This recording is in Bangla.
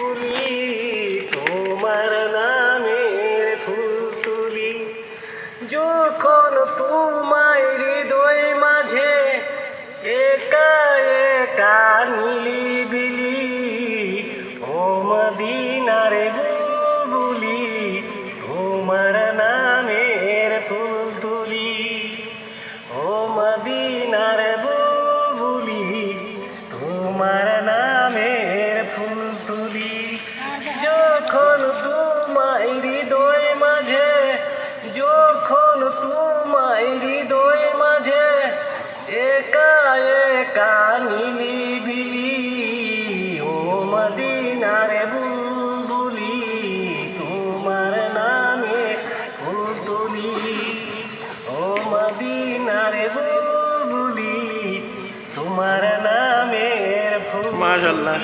তুলি তোমার নামের ফুল তুলি যখন তোমায় হৃদয় মাঝে একা একা নিলিবিলি ও মদিনার বুলবুলি তোমার নামের ফুল তুলি ও মদিনার বুলবুলি তোমার নামের ফুল তুলি যখন তোমায় হৃদয় মাঝে যখন তোমায় হৃদয় মাঝে একা একা নিলিবিলি ও মদিনার বুলবুলি তোমার নামে ফুল তুলি ও মদিনার বুলবুলি তোমার নামের ফুল মাশাআল্লাহ।